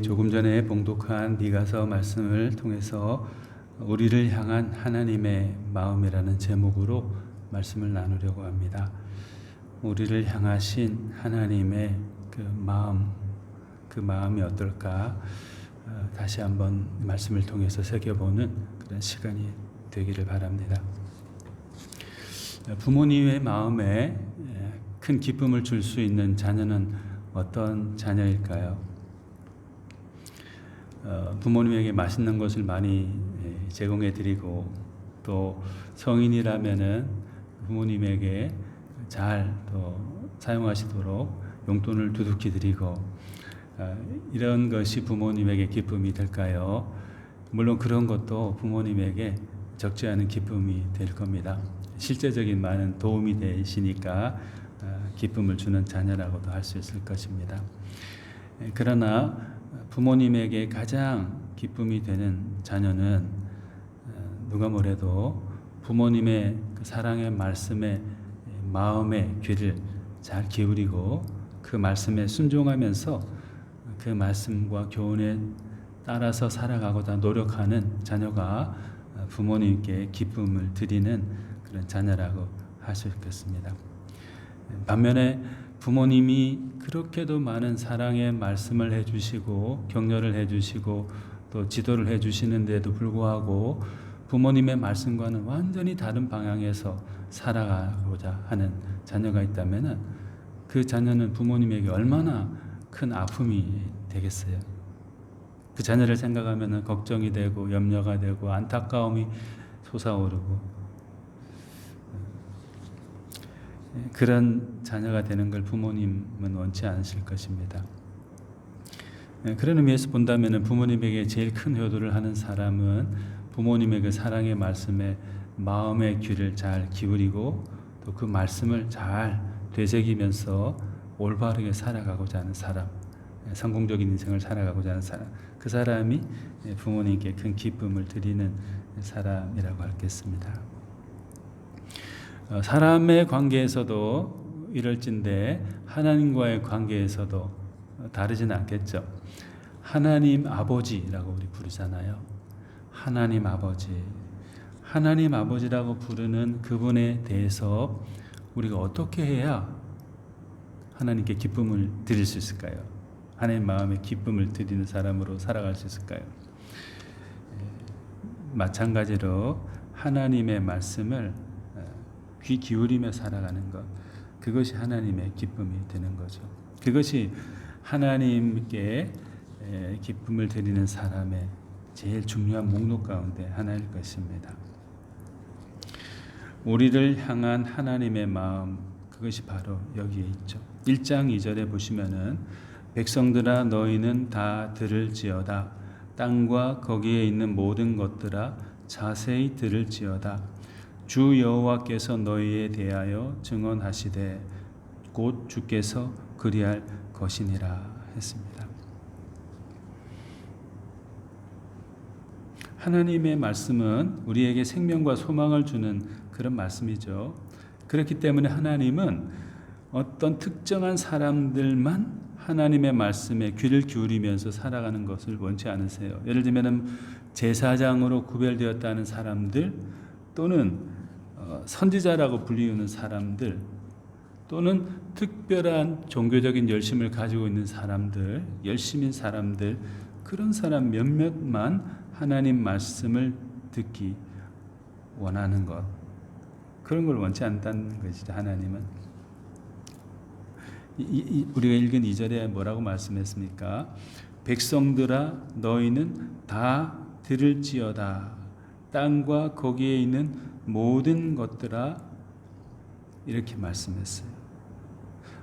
조금 전에 봉독한 미가서 말씀을 통해서 우리를 향한 하나님의 마음이라는 제목으로 말씀을 나누려고 합니다. 우리를 향하신 하나님의 그 마음이 어떨까? 다시 한번 말씀을 통해서 새겨보는 그런 시간이 되기를 바랍니다. 부모님의 마음에 큰 기쁨을 줄 수 있는 자녀는 어떤 자녀일까요? 부모님에게 맛있는 것을 많이 제공해 드리고, 또 성인이라면은 부모님에게 잘 또 사용하시도록 용돈을 두둑히 드리고, 이런 것이 부모님에게 기쁨이 될까요? 물론 그런 것도 부모님에게 적지 않은 기쁨이 될 겁니다. 실제적인 많은 도움이 되시니까 기쁨을 주는 자녀라고도 할 수 있을 것입니다. 그러나 부모님에게 가장 기쁨이 되는 자녀는 누가 뭐래도 부모님의 그 사랑의 말씀에 마음의 귀를 잘 기울이고 그 말씀에 순종하면서 그 말씀과 교훈에 따라서 살아가고자 노력하는 자녀가 부모님께 기쁨을 드리는 그런 자녀라고 할 수 있겠습니다. 반면에 부모님이 그렇게도 많은 사랑의 말씀을 해주시고 격려를 해주시고 또 지도를 해주시는데도 불구하고 부모님의 말씀과는 완전히 다른 방향에서 살아가고자 하는 자녀가 있다면 그 자녀는 부모님에게 얼마나 큰 아픔이 되겠어요. 그 자녀를 생각하면 걱정이 되고 염려가 되고 안타까움이 솟아오르고, 그런 자녀가 되는 걸 부모님은 원치 않으실 것입니다. 그런 의미에서 본다면 부모님에게 제일 큰 효도를 하는 사람은 부모님의 그 사랑의 말씀에 마음의 귀를 잘 기울이고 또 그 말씀을 잘 되새기면서 올바르게 살아가고자 하는 사람, 성공적인 인생을 살아가고자 하는 사람, 그 사람이 부모님께 큰 기쁨을 드리는 사람이라고 하겠습니다. 사람의 관계에서도 이럴진데 하나님과의 관계에서도 다르지는 않겠죠. 하나님 아버지라고 우리 부르잖아요. 하나님 아버지. 하나님 아버지라고 부르는 그분에 대해서 우리가 어떻게 해야 하나님께 기쁨을 드릴 수 있을까요? 하나님 마음에 기쁨을 드리는 사람으로 살아갈 수 있을까요? 마찬가지로 하나님의 말씀을 귀 기울이며 살아가는 것, 그것이 하나님의 기쁨이 되는 거죠. 그것이 하나님께 기쁨을 드리는 사람의 제일 중요한 목록 가운데 하나일 것입니다. 우리를 향한 하나님의 마음, 그것이 바로 여기에 있죠. 1장 2절에 보시면은 백성들아 너희는 다 들을지어다. 땅과 거기에 있는 모든 것들아 자세히 들을지어다. 주 여호와께서 너희에 대하여 증언하시되 곧 주께서 그리할 것이니라 했습니다. 하나님의 말씀은 우리에게 생명과 소망을 주는 그런 말씀이죠. 그렇기 때문에 하나님은 어떤 특정한 사람들만 하나님의 말씀에 귀를 기울이면서 살아가는 것을 원치 않으세요. 예를 들면 제사장으로 구별되었다는 사람들, 또는 선지자라고 불리우는 사람들, 또는 특별한 종교적인 열심을 가지고 있는 사람들, 열심인 사람들, 그런 사람 몇몇만 하나님 말씀을 듣기 원하는 것, 그런 걸 원치 않다는 것이죠. 하나님은 우리가 읽은 2절에 뭐라고 말씀했습니까? 백성들아 너희는 다 들을지어다. 땅과 거기에 있는 모든 것들아, 이렇게 말씀했어요.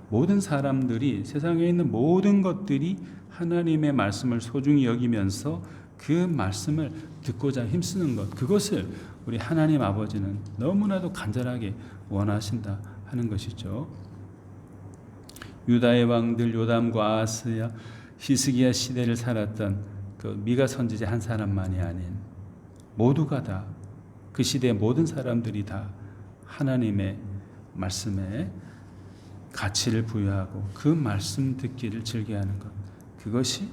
모든 사람들이, 세상에 있는 모든 것들이 하나님의 말씀을 소중히 여기면서 그 말씀을 듣고자 힘쓰는 것, 그것을 우리 하나님 아버지는 너무나도 간절하게 원하신다 하는 것이죠. 유다의 왕들 요담과 아하스야, 히스기야 시대를 살았던 그 미가 선지자 한 사람만이 아닌 모두가 다, 그 시대의 모든 사람들이 다 하나님의 말씀에 가치를 부여하고 그 말씀 듣기를 즐겨하는 것, 그것이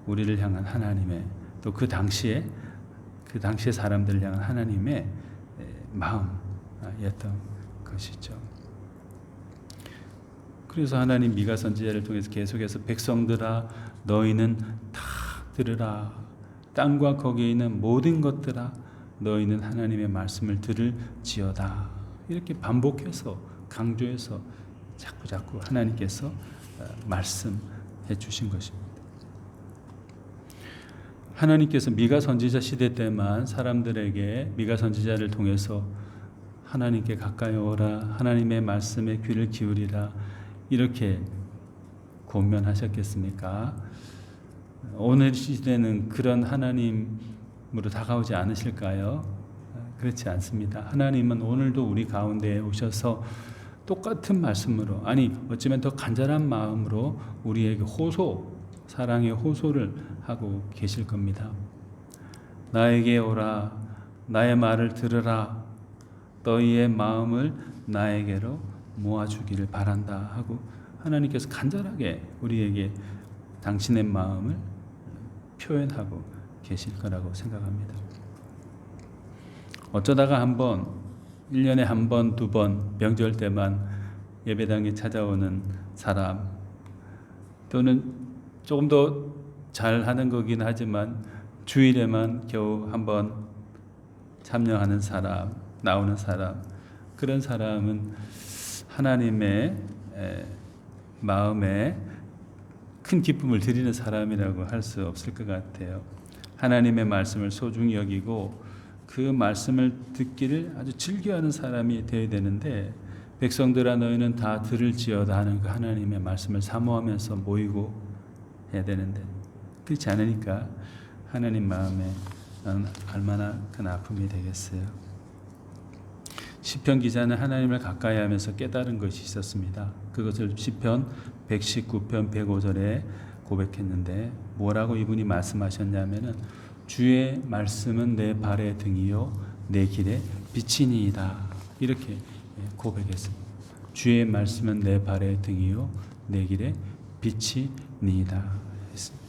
우리를 향한 하나님의, 또 그 당시에 사람들을 향한 하나님의 마음이었던 것이죠. 그래서 하나님 미가 선지자를 통해서 계속해서 백성들아 너희는 다 들으라, 땅과 거기에 있는 모든 것들아 너희는 하나님의 말씀을 들을지어다, 이렇게 반복해서 강조해서 자꾸 하나님께서 말씀해 주신 것입니다. 하나님께서 미가 선지자 시대 때만 사람들에게 미가 선지자를 통해서 하나님께 가까이 오라, 하나님의 말씀에 귀를 기울이라, 이렇게 권면하셨겠습니까? 오늘 시대는 그런 하나님으로 다가오지 않으실까요? 그렇지 않습니다. 하나님은 오늘도 우리 가운데에 오셔서 똑같은 말씀으로, 아니 어쩌면 더 간절한 마음으로 우리에게 사랑의 호소를 하고 계실 겁니다. 나에게 오라, 나의 말을 들으라, 너희의 마음을 나에게로 모아주기를 바란다 하고 하나님께서 간절하게 우리에게 당신의 마음을 표현하고 계실 거라고 생각합니다. 어쩌다가 1년에 한 번, 2번 명절 때만 예배당에 찾아오는 사람, 또는 조금 더 잘하는 거긴 하지만 주일에만 겨우 한 번 참여하는 사람, 나오는 사람, 그런 사람은 하나님의 마음에 큰 기쁨을 드리는 사람이라고 할 수 없을 것 같아요. 하나님의 말씀을 소중히 여기고 그 말씀을 듣기를 아주 즐겨하는 사람이 되어야 되는데, 백성들아 너희는 다 들을지어다 하는 그 하나님의 말씀을 사모하면서 모이고 해야 되는데 그렇지 않으니까 하나님 마음에 얼마나 큰 아픔이 되겠어요. 시편 기자는 하나님을 가까이 하면서 깨달은 것이 있었습니다. 그것을 시편 119편 105절에 고백했는데, 뭐라고 이분이 말씀하셨냐면은 주의 말씀은 내 발의 등이요 내 길의 빛이니이다, 이렇게 고백했습니다. 주의 말씀은 내 발의 등이요 내 길의 빛이니이다 했습니다.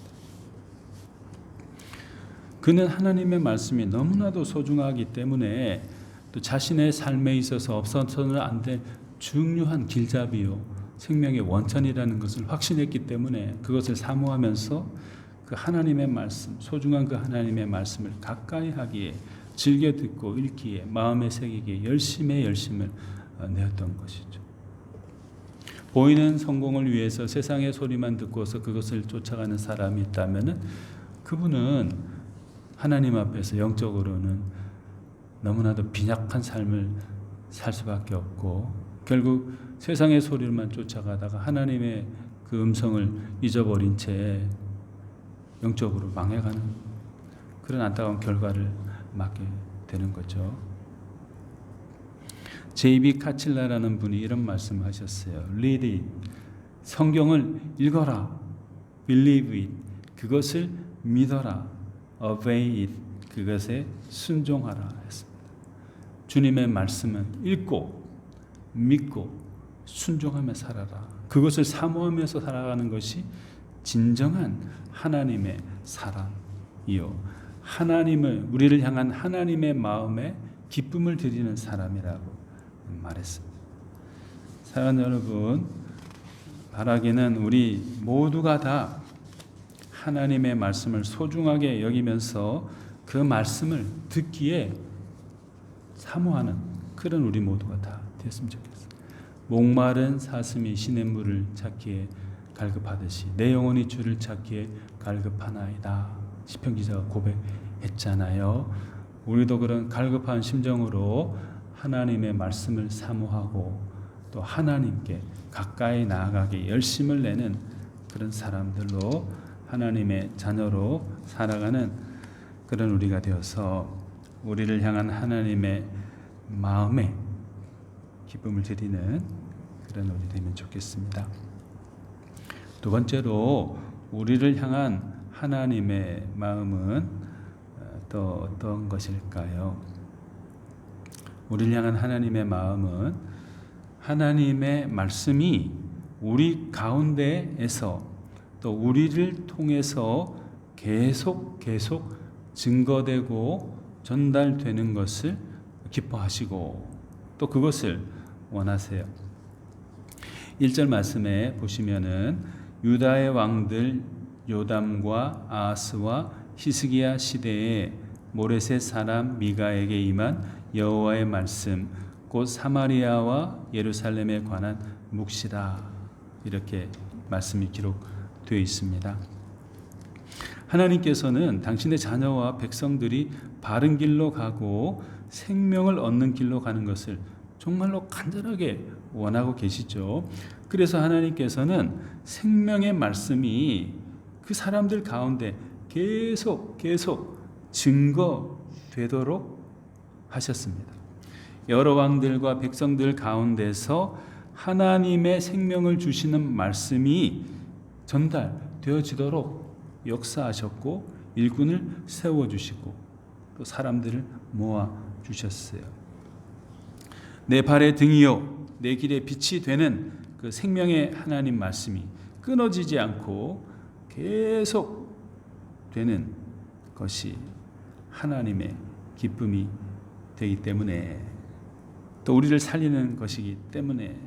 그는 하나님의 말씀이 너무나도 소중하기 때문에 또 자신의 삶에 있어서 없어서는 안 될 중요한 길잡이요 생명의 원천이라는 것을 확신했기 때문에 그것을 사모하면서 그 하나님의 말씀, 소중한 그 하나님의 말씀을 가까이 하기에, 즐겨 듣고 읽기에, 마음에 새기기에 열심을 내었던 것이죠. 보이는 성공을 위해서 세상의 소리만 듣고서 그것을 쫓아가는 사람이 있다면 그분은 하나님 앞에서 영적으로는 너무나도 빈약한 삶을 살 수밖에 없고, 결국 세상의 소리만 쫓아가다가 하나님의 그 음성을 잊어버린 채 영적으로 망해가는 그런 안타까운 결과를 맞게 되는 거죠. 제이비 카칠라라는 분이 이런 말씀을 하셨어요. Read it. 성경을 읽어라. Believe it. 그것을 믿어라. Obey it. 그것에 순종하라 했습니다. 주님의 말씀은 읽고 믿고 순종하며 살아라. 그것을 사모하면서 살아가는 것이 진정한 하나님의 사랑이요, 우리를 향한 하나님의 마음에 기쁨을 드리는 사람이라고 말했습니다. 사랑하는 여러분, 바라기는 우리 모두가 다 하나님의 말씀을 소중하게 여기면서 그 말씀을 듣기에 사모하는 그런 우리 모두가 다 되었으면 좋겠어요. 목마른 사슴이 시냇물을 찾기에 갈급하듯이 내 영혼이 주를 찾기에 갈급하나이다. 시편 기자가 고백했잖아요. 우리도 그런 갈급한 심정으로 하나님의 말씀을 사모하고 또 하나님께 가까이 나아가기 열심을 내는 그런 사람들로, 하나님의 자녀로 살아가는 그런 우리가 되어서 우리를 향한 하나님의 마음에 기쁨을 드리는 그런 우리 되면 좋겠습니다. 두 번째로 우리를 향한 하나님의 마음은 또 어떤 것일까요? 우리를 향한 하나님의 마음은 하나님의 말씀이 우리 가운데에서 또 우리를 통해서 계속 증거되고 전달되는 것을 기뻐하시고 또 그것을 원하세요. 1절 말씀에 보시면은 유다의 왕들 요담과 아하스와 히스기야 시대에 모레셋 사람 미가에게 임한 여호와의 말씀 곧 사마리아와 예루살렘에 관한 묵시라, 이렇게 말씀이 기록되어 있습니다. 하나님께서는 당신의 자녀와 백성들이 바른 길로 가고 생명을 얻는 길로 가는 것을 정말로 간절하게 원하고 계시죠. 그래서 하나님께서는 생명의 말씀이 그 사람들 가운데 계속 증거되도록 하셨습니다. 여러 왕들과 백성들 가운데서 하나님의 생명을 주시는 말씀이 전달되어지도록 역사하셨고 일꾼을 세워주시고 또 사람들을 모아주셨어요. 내 발의 등이요 내 길의 빛이 되는 그 생명의 하나님 말씀이 끊어지지 않고 계속 되는 것이 하나님의 기쁨이 되기 때문에, 또 우리를 살리는 것이기 때문에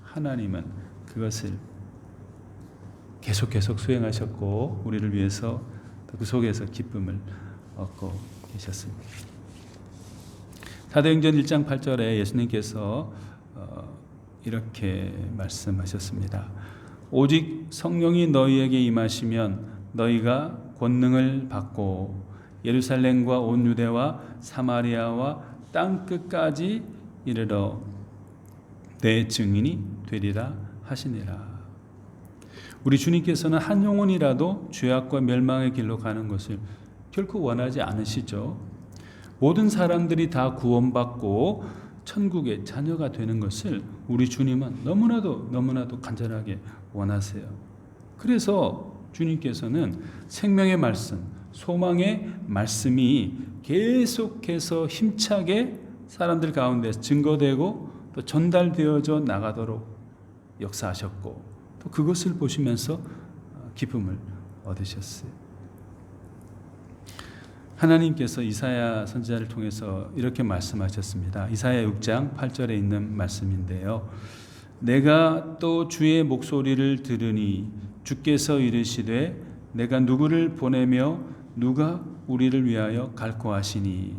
하나님은 그것을 계속 수행하셨고 우리를 위해서 그 속에서 기쁨을 얻고 계셨습니다. 사도행전 1장 8절에 예수님께서 이렇게 말씀하셨습니다. 오직 성령이 너희에게 임하시면 너희가 권능을 받고 예루살렘과 온 유대와 사마리아와 땅 끝까지 이르러 내 증인이 되리라 하시니라. 우리 주님께서는 한 영혼이라도 죄악과 멸망의 길로 가는 것을 결코 원하지 않으시죠. 모든 사람들이 다 구원받고 천국의 자녀가 되는 것을 우리 주님은 너무나도 간절하게 원하세요. 그래서 주님께서는 생명의 말씀, 소망의 말씀이 계속해서 힘차게 사람들 가운데 증거되고 또 전달되어져 나가도록 역사하셨고 또 그것을 보시면서 기쁨을 얻으셨어요. 하나님께서 이사야 선지자를 통해서 이렇게 말씀하셨습니다. 이사야 6장 8절에 있는 말씀인데요. 내가 또 주의 목소리를 들으니 주께서 이르시되 내가 누구를 보내며 누가 우리를 위하여 갈고 하시니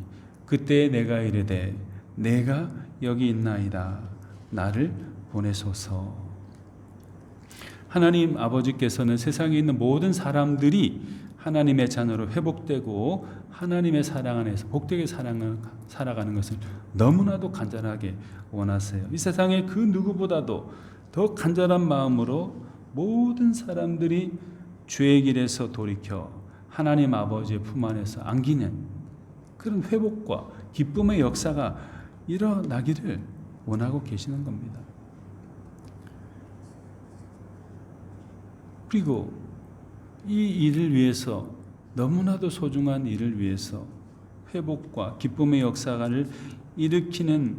그때 내가 이르되 내가 여기 있나이다 나를 보내소서. 하나님 아버지께서는 세상에 있는 모든 사람들이 하나님의 자녀로 회복되고 하나님의 사랑 안에서 복되게 살아가는 것을 너무나도 간절하게 원하세요. 이 세상에 그 누구보다도 더 간절한 마음으로 모든 사람들이 죄의 길에서 돌이켜 하나님 아버지의 품 안에서 안기는 그런 회복과 기쁨의 역사가 일어나기를 원하고 계시는 겁니다. 그리고 이 일을 위해서, 너무나도 소중한 일을 위해서 회복과 기쁨의 역사를 일으키는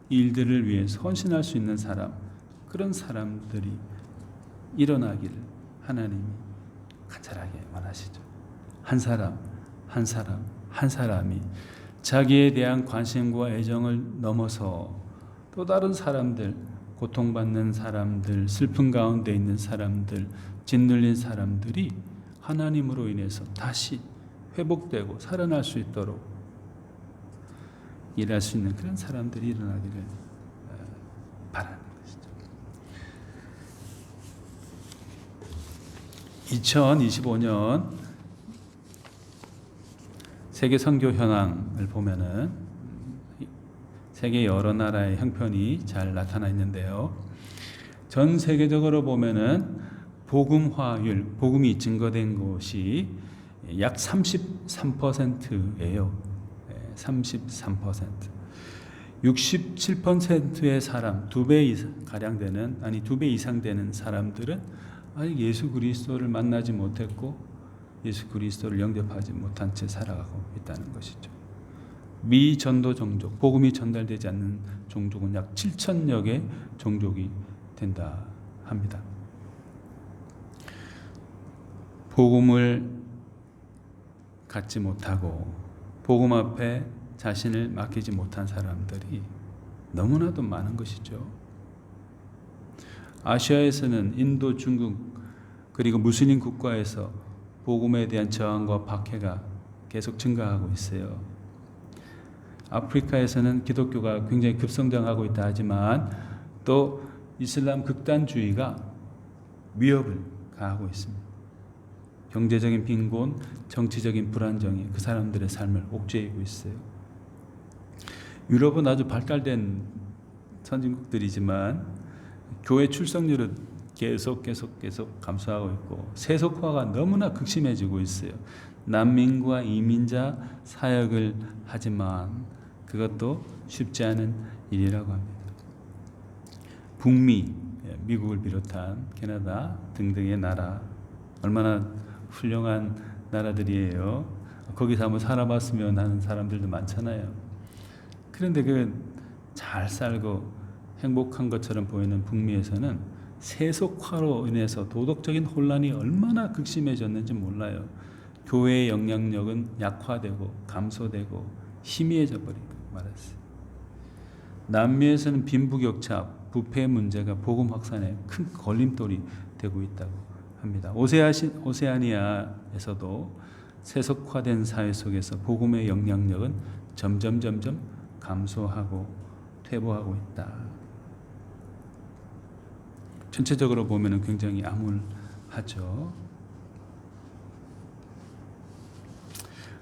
일들을 위해서 헌신할 수 있는 사람, 그런 사람들이 일어나기를 하나님이 간절하게 원하시죠. 한 사람이 자기에 대한 관심과 애정을 넘어서 또 다른 사람들, 고통받는 사람들, 슬픔 가운데 있는 사람들, 짓눌린 사람들이 하나님으로 인해서 다시 회복되고 살아날 수 있도록 일할 수 있는 그런 사람들이 일어나기를 바라는 것이죠. 2025년 세계 선교 현황을 보면은 세계 여러 나라의 형편이 잘 나타나 있는데요. 전 세계적으로 보면은 복음화율, 복음이 증거된 곳이 약 33%예요. 33%. 67%의 사람, 2배 이상 되는 사람들은 아직 예수 그리스도를 만나지 못했고 예수 그리스도를 영접하지 못한 채 살아가고 있다는 것이죠. 미전도 종족, 복음이 전달되지 않는 종족은 약 7,000여 개 종족이 된다 합니다. 복음을 갖지 못하고 복음 앞에 자신을 맡기지 못한 사람들이 너무나도 많은 것이죠. 아시아에서는 인도, 중국 그리고 무슬림 국가에서 복음에 대한 저항과 박해가 계속 증가하고 있어요. 아프리카에서는 기독교가 굉장히 급성장하고 있다 하지만 또 이슬람 극단주의가 위협을 가하고 있습니다. 경제적인 빈곤, 정치적인 불안정이 그 사람들의 삶을 옥죄이고 있어요. 유럽은 아주 발달된 선진국들이지만 교회 출석률은 계속 감소하고 있고 세속화가 너무나 극심해지고 있어요. 난민과 이민자 사역을 하지만 그것도 쉽지 않은 일이라고 합니다. 북미, 미국을 비롯한 캐나다 등등의 나라 얼마나 훌륭한 나라들이에요. 거기서 한번 살아봤으면 하는 사람들도 많잖아요. 그런데 그 잘 살고 행복한 것처럼 보이는 북미에서는 세속화로 인해서 도덕적인 혼란이 얼마나 극심해졌는지 몰라요. 교회의 영향력은 약화되고 감소되고 희미해져 버리고 말았어요. 남미에서는 빈부격차, 부패 문제가 복음 확산에 큰 걸림돌이 되고 있다고 합니다. 오세아니아에서도 세속화된 사회 속에서 복음의 영향력은 점점 감소하고 퇴보하고 있다. 전체적으로 보면 굉장히 암울하죠.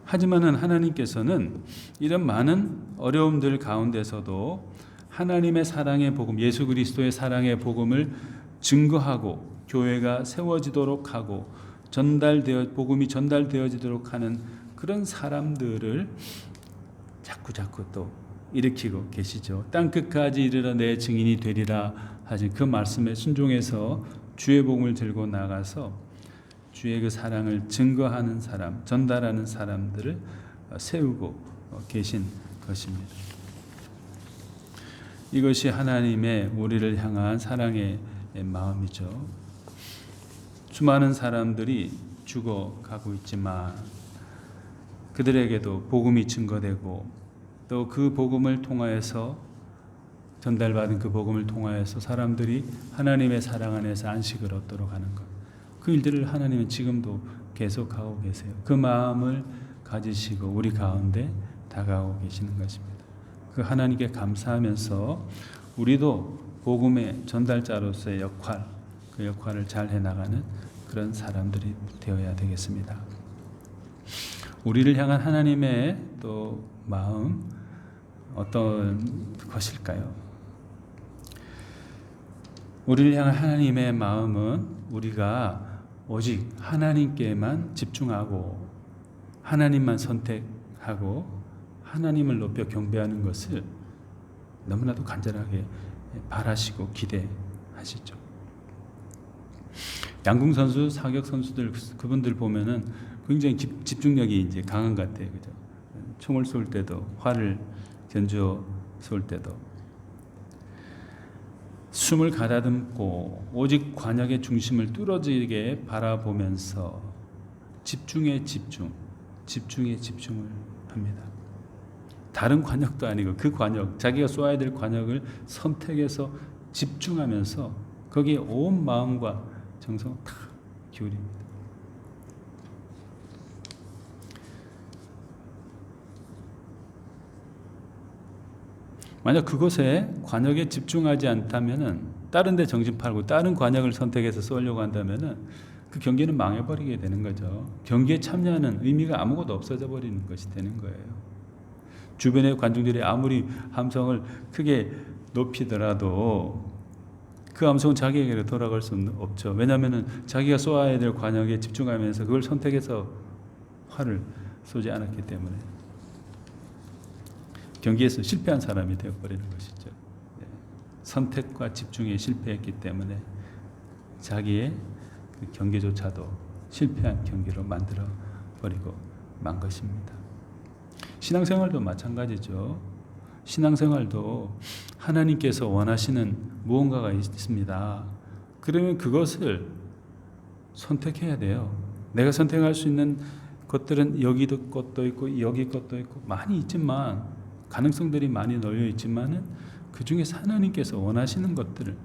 하지만은 하나님께서는 이런 많은 어려움들 가운데서도 하나님의 사랑의 복음, 예수 그리스도의 사랑의 복음을 증거하고 교회가 세워지도록 하고 복음이 전달되어지도록 하는 그런 사람들을 자꾸 또 일으키고 계시죠. 땅 끝까지 이르러 내 증인이 되리라 하신 그 말씀에 순종해서 주의 복음을 들고 나가서 주의 그 사랑을 증거하는 사람, 전달하는 사람들을 세우고 계신 것입니다. 이것이 하나님의 우리를 향한 사랑의 마음이죠. 수많은 사람들이 죽어가고 있지만 그들에게도 복음이 증거되고 또 그 복음을 통하여서 전달받은 그 복음을 통하여서 사람들이 하나님의 사랑 안에서 안식을 얻도록 하는 것. 그 일들을 하나님은 지금도 계속하고 계세요. 그 마음을 가지시고 우리 가운데 다가오고 계시는 것입니다. 그 하나님께 감사하면서 우리도 복음의 전달자로서의 그 역할을 잘 해나가는 그런 사람들이 되어야 되겠습니다. 우리를 향한 하나님의 또 마음 어떤 것일까요? 우리를 향한 하나님의 마음은 우리가 오직 하나님께만 집중하고 하나님만 선택하고 하나님을 높여 경배하는 것을 너무나도 간절하게 바라시고 기대하시죠. 양궁 선수, 사격 선수들 그분들 보면은 굉장히 집중력이 이제 강한 것 같아요, 그죠? 총을 쏠 때도 활을 견주어 쏠 때도 숨을 가다듬고 오직 관역의 중심을 뚫어지게 바라보면서 집중에 집중을 합니다. 다른 관역도 아니고 그 관역, 자기가 쏘아야 될 관역을 선택해서 집중하면서 거기에 온 마음과 정성을 다 기울입니다. 만약 그것에 관역에 집중하지 않다면은 다른 데 정신 팔고 다른 관역을 선택해서 쏘려고 한다면은 그 경기는 망해버리게 되는 거죠. 경기에 참여하는 의미가 아무것도 없어져 버리는 것이 되는 거예요. 주변의 관중들이 아무리 함성을 크게 높이더라도 그 함성은 자기에게로 돌아갈 수는 없죠. 왜냐하면은 자기가 쏘아야 될 관역에 집중하면서 그걸 선택해서 활을 쏘지 않았기 때문에 경기에서 실패한 사람이 되어버리는 것이죠. 선택과 집중에 실패했기 때문에 자기의 그 경기조차도 실패한 경기로 만들어버리고 만 것입니다. 신앙생활도 마찬가지죠. 신앙생활도 하나님께서 원하시는 무언가가 있습니다. 그러면 그것을 선택해야 돼요. 내가 선택할 수 있는 것들은 여기도 것도 있고 여기 것도 있고 많이 있지만 가능성들이 많이 널려 있지만은 그 중에서 하나님께서 원하시는 것들을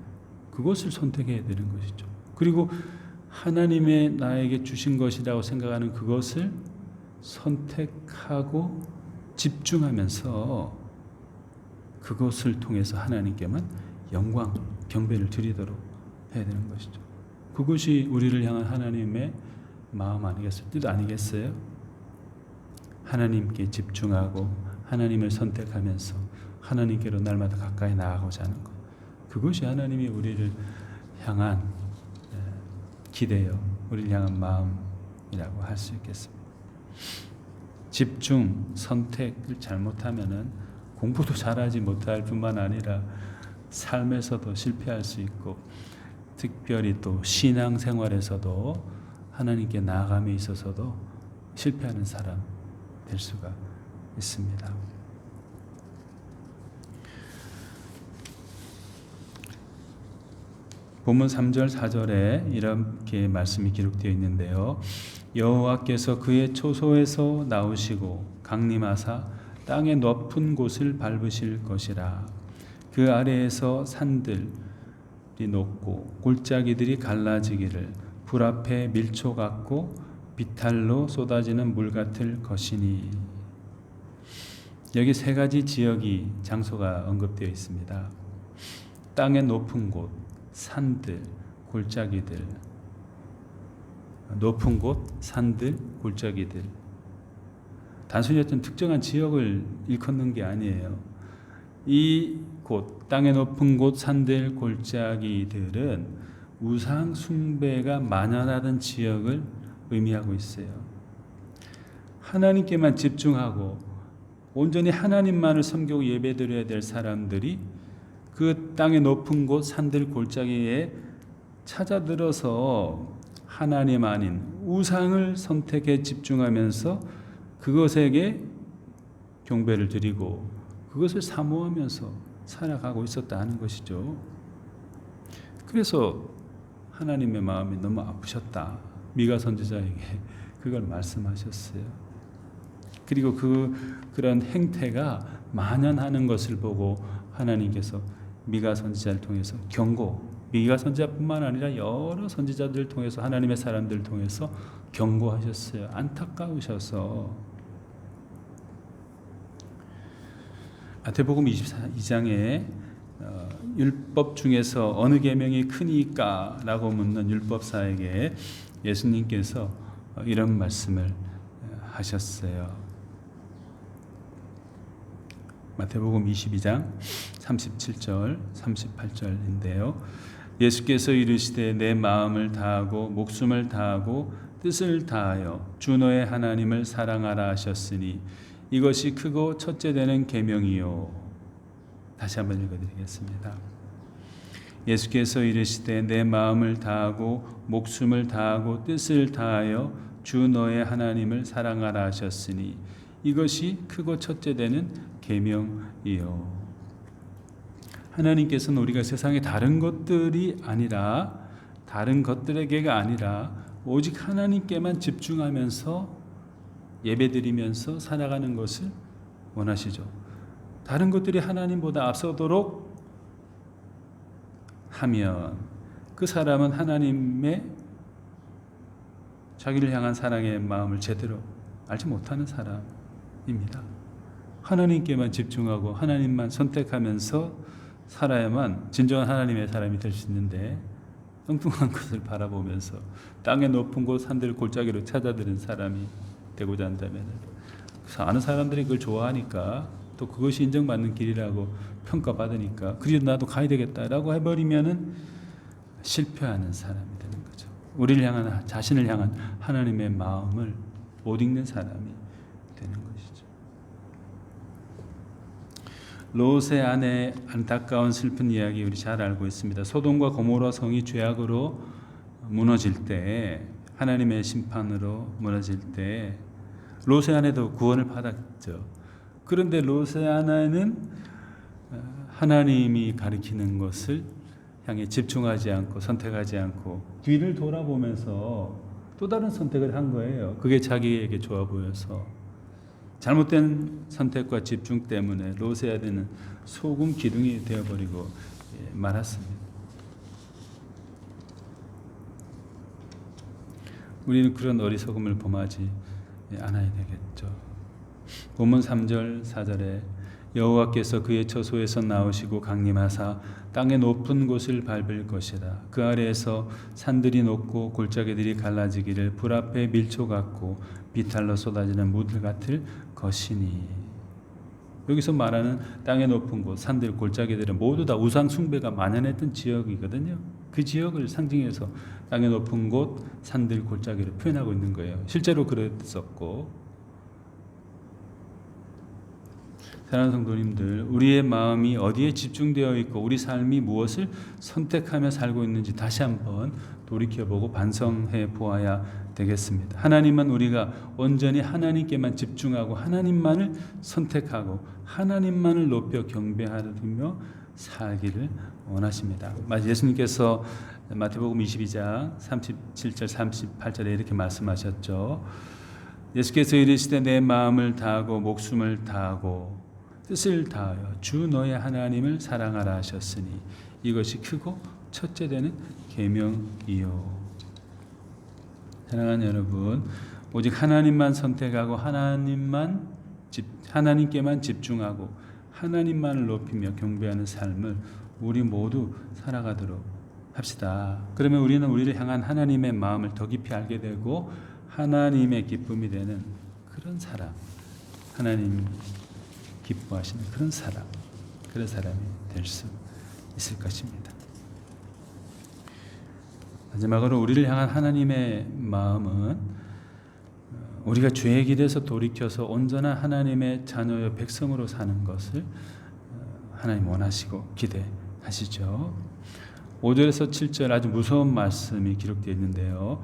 그것을 선택해야 되는 것이죠. 그리고 하나님의 나에게 주신 것이라고 생각하는 그것을 선택하고 집중하면서 그것을 통해서 하나님께만 영광, 경배를 드리도록 해야 되는 것이죠. 그것이 우리를 향한 하나님의 마음 아니겠어요? 뜻 아니겠어요? 하나님께 집중하고 하나님을 선택하면서 하나님께로 날마다 가까이 나아가고자 하는 것. 그것이 하나님이 우리를 향한 기대요. 우리를 향한 마음이라고 할 수 있겠습니다. 집중, 선택을 잘못하면은 공부도 잘하지 못할 뿐만 아니라 삶에서도 실패할 수 있고 특별히 또 신앙생활에서도 하나님께 나아감에 있어서도 실패하는 사람 될 수가 있습니다. 본문 3절 4절에 이렇게 말씀이 기록되어 있는데요. 여호와께서 그의 초소에서 나오시고 강림하사 땅의 높은 곳을 밟으실 것이라. 그 아래에서 산들이 녹고 골짜기들이 갈라지기를 불 앞에 밀초 같고 비탈로 쏟아지는 물 같을 것이니. 여기 세 가지 지역이 장소가 언급되어 있습니다. 땅의 높은 곳, 산들, 골짜기들. 높은 곳, 산들, 골짜기들. 단순히 어떤 특정한 지역을 일컫는 게 아니에요. 이 곳, 땅의 높은 곳, 산들, 골짜기들은 우상 숭배가 만연하던 지역을 의미하고 있어요. 하나님께만 집중하고 온전히 하나님만을 섬기고 예배드려야 될 사람들이 그 땅의 높은 곳, 산들, 골짜기에 찾아들어서 하나님 아닌 우상을 선택해 집중하면서 그것에게 경배를 드리고 그것을 사모하면서 살아가고 있었다는 것이죠. 그래서 하나님의 마음이 너무 아프셨다. 미가 선지자에게 그걸 말씀하셨어요. 그리고 그런 행태가 만연하는 것을 보고 하나님께서 미가 선지자를 통해서 미가 선지자뿐만 아니라 여러 선지자들을 통해서 하나님의 사람들을 통해서 경고하셨어요. 안타까우셔서. 마태복음 22장에 율법 중에서 어느 계명이 크니까? 라고 묻는 율법사에게 예수님께서 이런 말씀을 하셨어요. 마태복음 22장 37절 38절인데요. 예수께서 이르시되 내 마음을 다하고 목숨을 다하고 뜻을 다하여 주 너의 하나님을 사랑하라 하셨으니 이것이 크고 첫째 되는 계명이요. 다시 한번 읽어드리겠습니다. 예수께서 이르시되 내 마음을 다하고 목숨을 다하고 뜻을 다하여 주 너의 하나님을 사랑하라 하셨으니 이것이 크고 첫째 되는 계명이요. 하나님께서는 우리가 세상의 다른 것들이 아니라 다른 것들에게가 아니라 오직 하나님께만 집중하면서 예배드리면서 살아가는 것을 원하시죠. 다른 것들이 하나님보다 앞서도록 하면 그 사람은 하나님의 자기를 향한 사랑의 마음을 제대로 알지 못하는 사람입니다. 하나님께만 집중하고 하나님만 선택하면서 살아야만 진정한 하나님의 사람이 될 수 있는데 엉뚱한 것을 바라보면서 땅의 높은 곳 산들 골짜기로 찾아드는 사람이 되고자 한다면, 그래서 아는 사람들이 그걸 좋아하니까 또 그것이 인정받는 길이라고 평가받으니까 그래도 나도 가야 되겠다라고 해버리면은 실패하는 사람이 되는 거죠. 우리를 향한, 자신을 향한 하나님의 마음을 못 읽는 사람이 되는 것이죠. 롯의 아내 안타까운 슬픈 이야기 우리 잘 알고 있습니다. 소돔과 고모라 성이 죄악으로 무너질 때, 하나님의 심판으로 무너질 때 롯의 아내도 구원을 받았죠. 그런데 롯의 아내는 하나님이 가리키는 것을 향해 집중하지 않고 선택하지 않고 뒤를 돌아보면서 또 다른 선택을 한 거예요. 그게 자기에게 좋아 보여서. 잘못된 선택과 집중 때문에 롯의 아들은 소금 기둥이 되어버리고 말았습니다. 우리는 그런 어리석음을 범하지 않아야 되겠죠. 본문 3절 4절에 여호와께서 그의 처소에서 나오시고 강림하사 땅의 높은 곳을 밟을 것이라. 그 아래에서 산들이 높고 골짜기들이 갈라지기를 불 앞에 밀초 같고 비탈로 쏟아지는 무들 같을 것이니. 여기서 말하는 땅의 높은 곳, 산들, 골짜기들은 모두 다 우상 숭배가 만연했던 지역이거든요. 그 지역을 상징해서 땅의 높은 곳, 산들, 골짜기를 표현하고 있는 거예요. 실제로 그랬었고. 사랑하는 성도님들, 우리의 마음이 어디에 집중되어 있고 우리 삶이 무엇을 선택하며 살고 있는지 다시 한번 돌이켜보고 반성해 보아야 되겠습니다. 하나님만 우리가 온전히 하나님께만 집중하고 하나님만을 선택하고 하나님만을 높여 경배하며 살기를 원하십니다. 예수님께서 마태복음 22장 37절 38절에 이렇게 말씀하셨죠. 예수께서 이르시되 내 마음을 다하고 목숨을 다하고 뜻을 다하여 주 너의 하나님을 사랑하라 하셨으니 이것이 크고 첫째 되는 계명이요. 사랑하는 여러분, 오직 하나님만 선택하고 하나님께만 집중하고 하나님만을 높이며 경배하는 삶을 우리 모두 살아가도록 합시다. 그러면 우리는 우리를 향한 하나님의 마음을 더 깊이 알게 되고 하나님의 기쁨이 되는 그런 사람, 하나님 기뻐하시는 그런 사람이 될 수 있을 것입니다. 마지막으로 우리를 향한 하나님의 마음은 우리가 죄의 길에서 돌이켜서 온전한 하나님의 자녀의 백성으로 사는 것을 하나님 원하시고 기대하시죠. 5절에서 7절 아주 무서운 말씀이 기록되어 있는데요.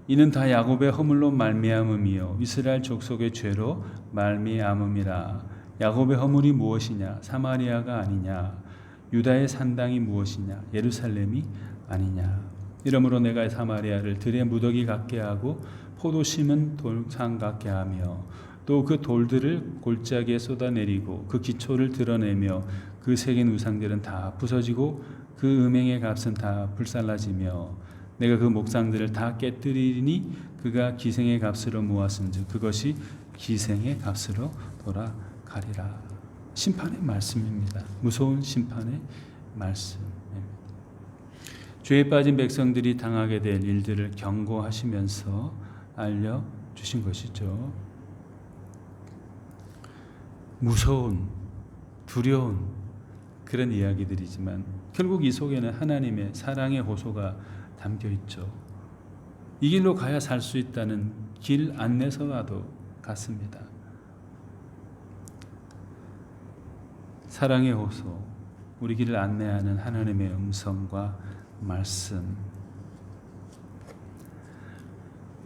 이는 다 야곱의 허물로 말미암음이요 이스라엘 족속의 죄로 말미암음이라. 야곱의 허물이 무엇이냐? 사마리아가 아니냐? 유다의 산당이 무엇이냐? 예루살렘이 아니냐? 이러므로 내가 사마리아를 들의 무더기 같게 하고 포도 심은 돌상 같게 하며 또 그 돌들을 골짜기에 쏟아내리고 그 기초를 드러내며 그 새긴 우상들은 다 부서지고 그 음행의 값은 다 불살라지며 내가 그 목상들을 다 깨뜨리니 그가 기생의 값으로 모았은즉 그것이 기생의 값으로 돌아가리라. 심판의 말씀입니다. 무서운 심판의 말씀입니다. 죄에 빠진 백성들이 당하게 될 일들을 경고하시면서 알려주신 것이죠. 무서운, 두려운 그런 이야기들이지만 결국 이 속에는 하나님의 사랑의 호소가 담겨 있죠. 이 길로 가야 살 수 있다는 길 안내서와도 같습니다. 사랑의 호소, 우리 길을 안내하는 하나님의 음성과 말씀,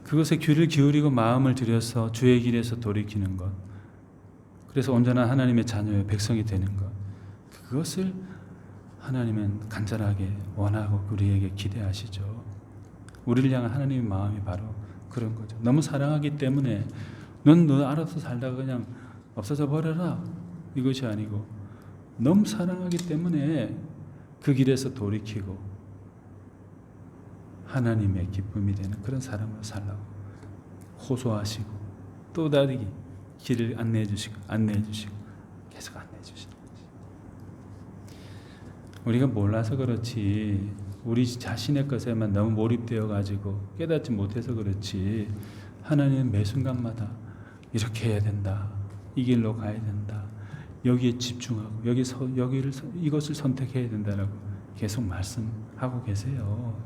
그것에 귀를 기울이고 마음을 들여서 주의 길에서 돌이키는 것, 그래서 온전한 하나님의 자녀의 백성이 되는 것, 그것을 하나님은 간절하게 원하고 우리에게 기대하시죠. 우리를 향한 하나님의 마음이 바로 그런 거죠. 너무 사랑하기 때문에 넌 너 알아서 살다가 그냥 없어져 버려라, 이것이 아니고 너무 사랑하기 때문에 그 길에서 돌이키고 하나님의 기쁨이 되는 그런 사람으로 살라고 호소하시고 또 다르게 길을 안내해 주시고 계속 안내해 주시는 거지. 우리가 몰라서 그렇지, 우리 자신의 것에만 너무 몰입되어 가지고 깨닫지 못해서 그렇지, 하나님은 매 순간마다 이렇게 해야 된다, 이 길로 가야 된다, 여기에 집중하고 이것을 선택해야 된다라고 계속 말씀하고 계세요.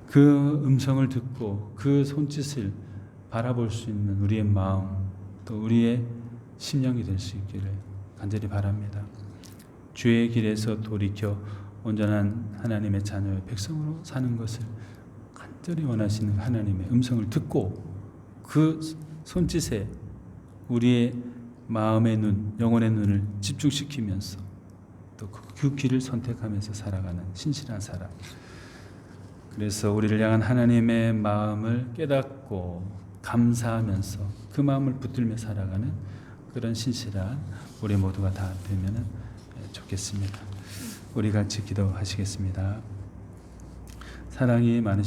그 음성을 듣고 그 손짓을 바라볼 수 있는 우리의 마음, 또 우리의 심령이 될 수 있기를 간절히 바랍니다. 죄의 길에서 돌이켜 온전한 하나님의 자녀의 백성으로 사는 것을 간절히 원하시는 하나님의 음성을 듣고 그 손짓에 우리의 마음의 눈, 영혼의 눈을 집중시키면서 또 그 길을 선택하면서 살아가는 신실한 사람, 그래서 우리를 향한 하나님의 마음을 깨닫고 감사하면서 그 마음을 붙들며 살아가는 그런 신실한 우리 모두가 다 되면 좋겠습니다. 우리 같이 기도하시겠습니다. 사랑이 많으신